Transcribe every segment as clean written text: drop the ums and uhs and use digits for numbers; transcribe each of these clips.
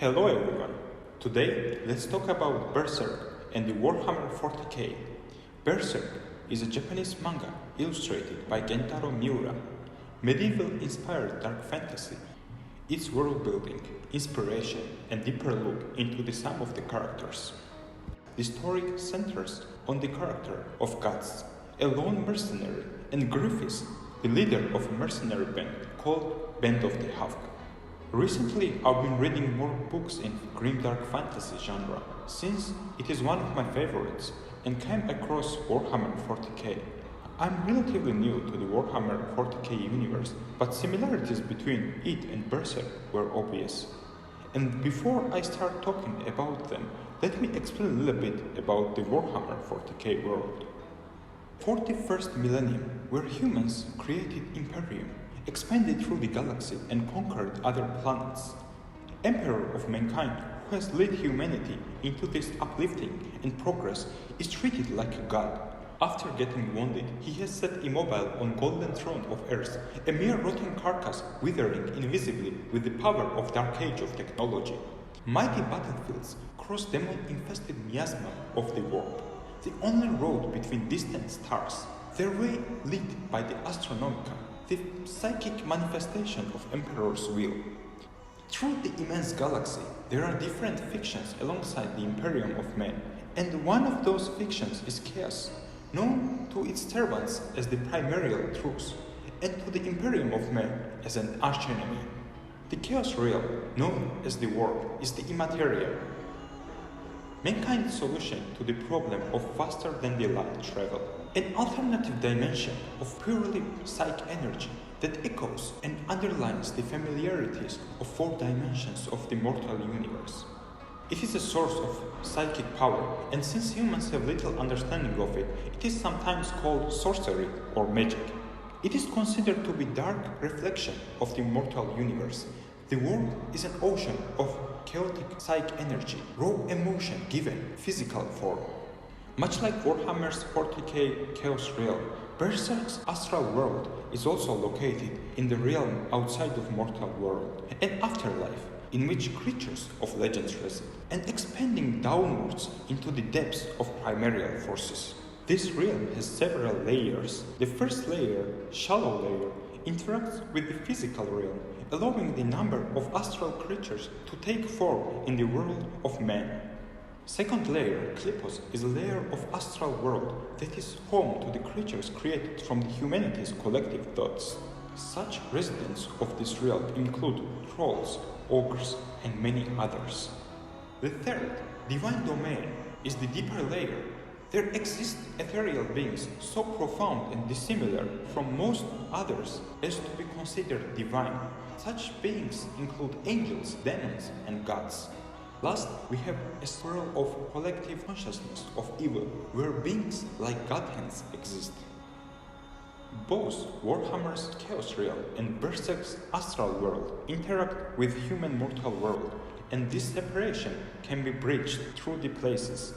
Hello everyone! Today let's talk about Berserk and the Warhammer 40k. Berserk is a Japanese manga illustrated by Gentaro Miura. Medieval-inspired dark fantasy. Its world building, inspiration, and deeper look into the sum of the characters. The story centers on the character of Guts, a lone mercenary, and Griffiths, the leader of a mercenary band called Band of the Hawk. Recently, I've been reading more books in grimdark fantasy genre, since it is one of my favorites, and came across Warhammer 40k. I'm relatively new to the Warhammer 40k universe, but similarities between it and Berserk were obvious. And before I start talking about them, let me explain a little bit about the Warhammer 40k world. 41st millennium, where humans created Imperium, expanded through the galaxy and conquered other planets. Emperor of mankind, who has led humanity into this uplifting and progress, is treated like a god. After getting wounded, he has sat immobile on golden throne of Earth, a mere rotten carcass withering invisibly with the power of Dark Age of technology. Mighty battlefields cross demon-infested miasma of the warp, the only road between distant stars, their way lit by the Astronomica, the psychic manifestation of Emperor's will. Through the immense galaxy, there are different fictions alongside the Imperium of Men, and one of those fictions is Chaos, known to its servants as the Primordial Truth, and to the Imperium of Men as an archenemy. The Chaos realm, known as the Warp, is the immaterial, mankind's solution to the problem of faster-than-the-light travel, an alternative dimension of purely psych energy that echoes and underlines the familiarities of 4 dimensions of the mortal universe. It is a source of psychic power, and since humans have little understanding of it, it is sometimes called sorcery or magic. It is considered to be dark reflection of the mortal universe. The world is an ocean of chaotic psych energy, raw emotion given physical form. Much like Warhammer's 40k Chaos realm, Berserk's Astral World is also located in the realm outside of mortal world, an afterlife in which creatures of legends reside, and expanding downwards into the depths of primordial forces. This realm has several layers. The first layer, shallow layer, interacts with the physical realm, allowing the number of astral creatures to take form in the world of man. Second layer, Clipos, is a layer of astral world that is home to the creatures created from the humanity's collective thoughts. Such residents of this realm include trolls, ogres, and many others. The third, divine domain, is the deeper layer. There exist ethereal beings so profound and dissimilar from most others as to be considered divine. Such beings include angels, demons, and gods. Last, we have a swirl of collective consciousness of evil, where beings like godhands exist. Both Warhammer's Chaos realm and Berserk's Astral World interact with human mortal world, and this separation can be bridged through the places.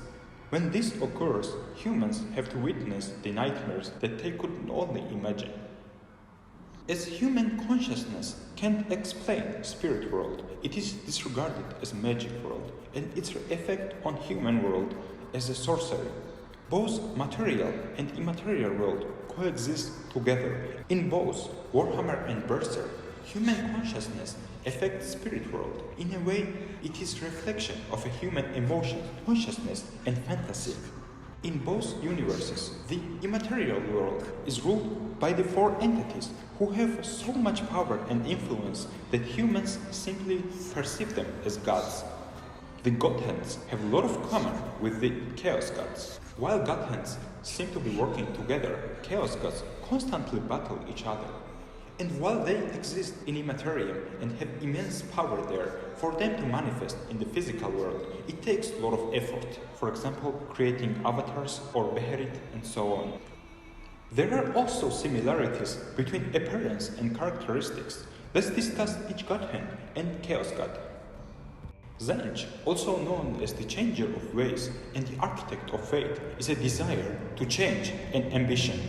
When this occurs, humans have to witness the nightmares that they could only imagine. As human consciousness can't explain spirit world, it is disregarded as magic world, and its effect on human world as a sorcery. Both material and immaterial world coexist together. In both Warhammer and Berserk, human consciousness affects spirit world. In a way, it is reflection of a human emotion, consciousness, and fantasy. In both universes, the immaterial world is ruled by the 4 entities who have so much power and influence that humans simply perceive them as gods. The godhands have a lot of common with the chaos gods. While godhands seem to be working together, chaos gods constantly battle each other. And while they exist in Immaterium and have immense power there, for them to manifest in the physical world, it takes a lot of effort. For example, creating avatars or Beherit and so on. There are also similarities between appearance and characteristics. Let's discuss each godhand and chaos god. Tzeentch, also known as the changer of ways and the architect of fate, is a desire to change and ambition.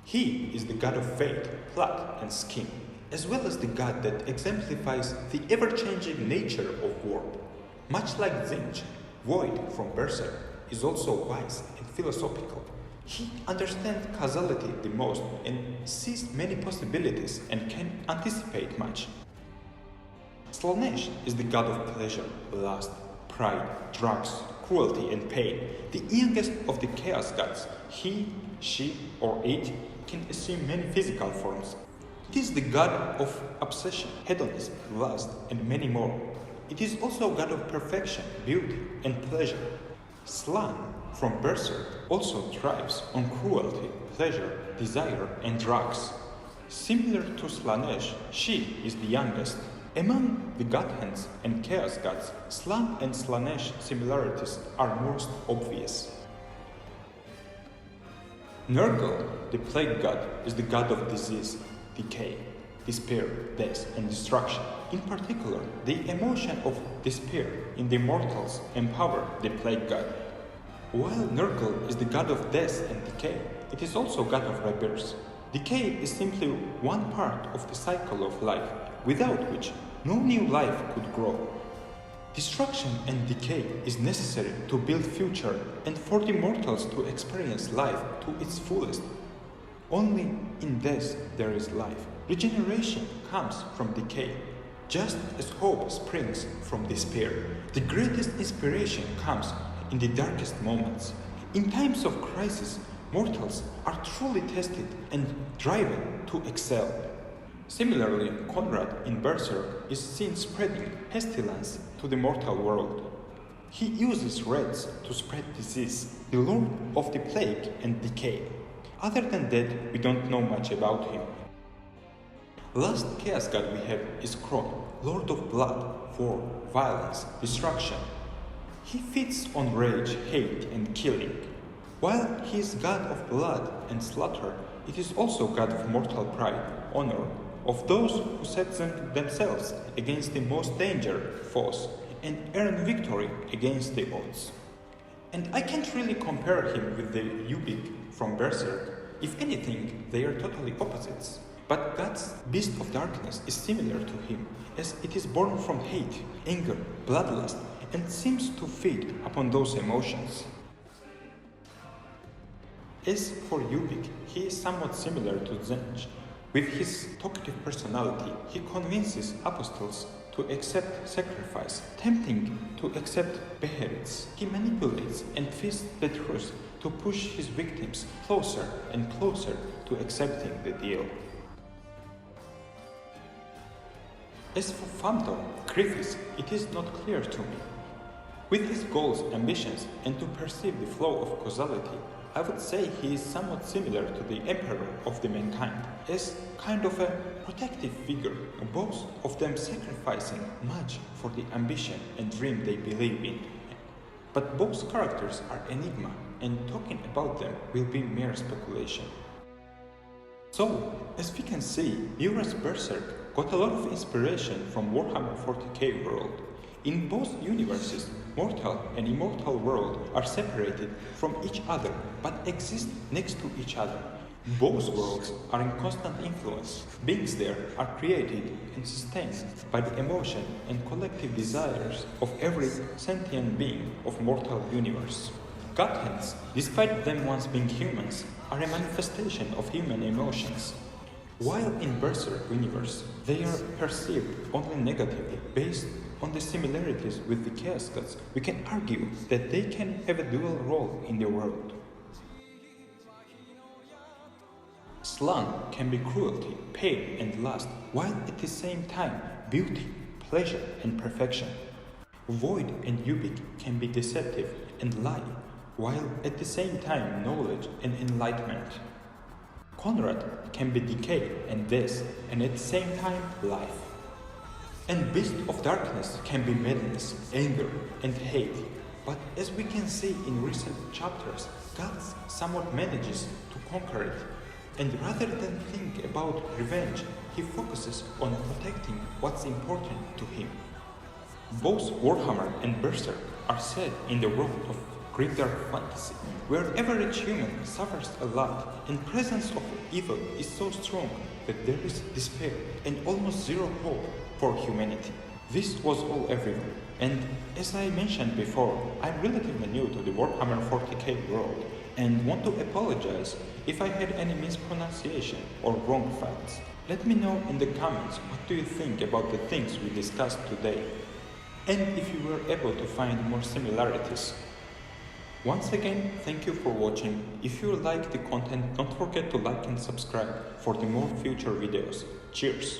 He is the god of fate, blood, and skin, as well as the god that exemplifies the ever-changing nature of warp. Much like Tzeentch, Void from Berserk is also wise and philosophical. He understands causality the most and sees many possibilities and can anticipate much. Slaanesh is the god of pleasure, lust, pride, drugs, cruelty and pain. The youngest of the chaos gods, he, she or it can assume many physical forms. It is the god of obsession, hedonism, lust and many more. It is also god of perfection, beauty and pleasure. Slan from Berserk also thrives on cruelty, pleasure, desire and drugs. Similar to Slaanesh, she is the youngest. Among the god hands and chaos gods, Slan and Slaanesh similarities are most obvious. Nurgle, the plague god, is the god of disease, decay, despair, death and destruction. In particular, the emotion of despair in the mortals empower the plague god. While Nurgle is the god of death and decay, it is also god of rebirth. Decay is simply one part of the cycle of life, without which no new life could grow. Destruction and decay is necessary to build future and for the mortals to experience life to its fullest. Only in death there is life. Regeneration comes from decay, just as hope springs from despair. The greatest inspiration comes in the darkest moments. In times of crisis, mortals are truly tested and driven to excel. Similarly, Conrad in Berserk is seen spreading pestilence to the mortal world. He uses rats to spread disease, the lord of the plague and decay. Other than that, we don't know much about him. Last chaos god we have is Khorne, lord of blood, war, violence, destruction. He feeds on rage, hate and killing. While he is god of blood and slaughter, it is also god of mortal pride, honor, of those who set themselves against the most danger foes and earn victory against the odds. And I can't really compare him with the Ubik from Berserk. If anything, they are totally opposites. But God's beast of darkness is similar to him, as it is born from hate, anger, bloodlust, and seems to feed upon those emotions. As for Ubik, he is somewhat similar to Tzeentch. With his talkative personality, he convinces apostles to accept sacrifice, tempting to accept beherits. He manipulates and twists the truth to push his victims closer and closer to accepting the deal. As for Phantom, Griffiths, it is not clear to me. With his goals, ambitions, and to perceive the flow of causality, I would say he is somewhat similar to the Emperor of the mankind, as kind of a protective figure, both of them sacrificing much for the ambition and dream they believe in. But both characters are enigma, and talking about them will be mere speculation. So, as we can see, Miura's Berserk got a lot of inspiration from Warhammer 40k world. In both universes, mortal and immortal world are separated from each other but exist next to each other. Both worlds are in constant influence. Beings there are created and sustained by the emotion and collective desires of every sentient being of mortal universe. Godheads, despite them once being humans, are a manifestation of human emotions. While in Berserk universe, they are perceived only negatively based on the similarities with the Chaos Gods, we can argue that they can have a dual role in the world. Slan can be cruelty, pain and lust, while at the same time beauty, pleasure and perfection. Void and Ubik can be deceptive and lie, while at the same time knowledge and enlightenment. Conrad can be decay and death, and at the same time life. And Beast of Darkness can be madness, anger and hate. But as we can see in recent chapters, God somewhat manages to conquer it. And rather than think about revenge, he focuses on protecting what's important to him. Both Warhammer and Berserk are set in the world of grimdark fantasy, where average human suffers a lot and presence of evil is so strong that there is despair and almost zero hope for humanity. This was all everywhere, and as I mentioned before, I'm relatively new to the Warhammer 40k world and want to apologize if I had any mispronunciation or wrong facts. Let me know in the comments what do you think about the things we discussed today, and if you were able to find more similarities. Once again, thank you for watching. If you like the content, don't forget to like and subscribe for the more future videos. Cheers!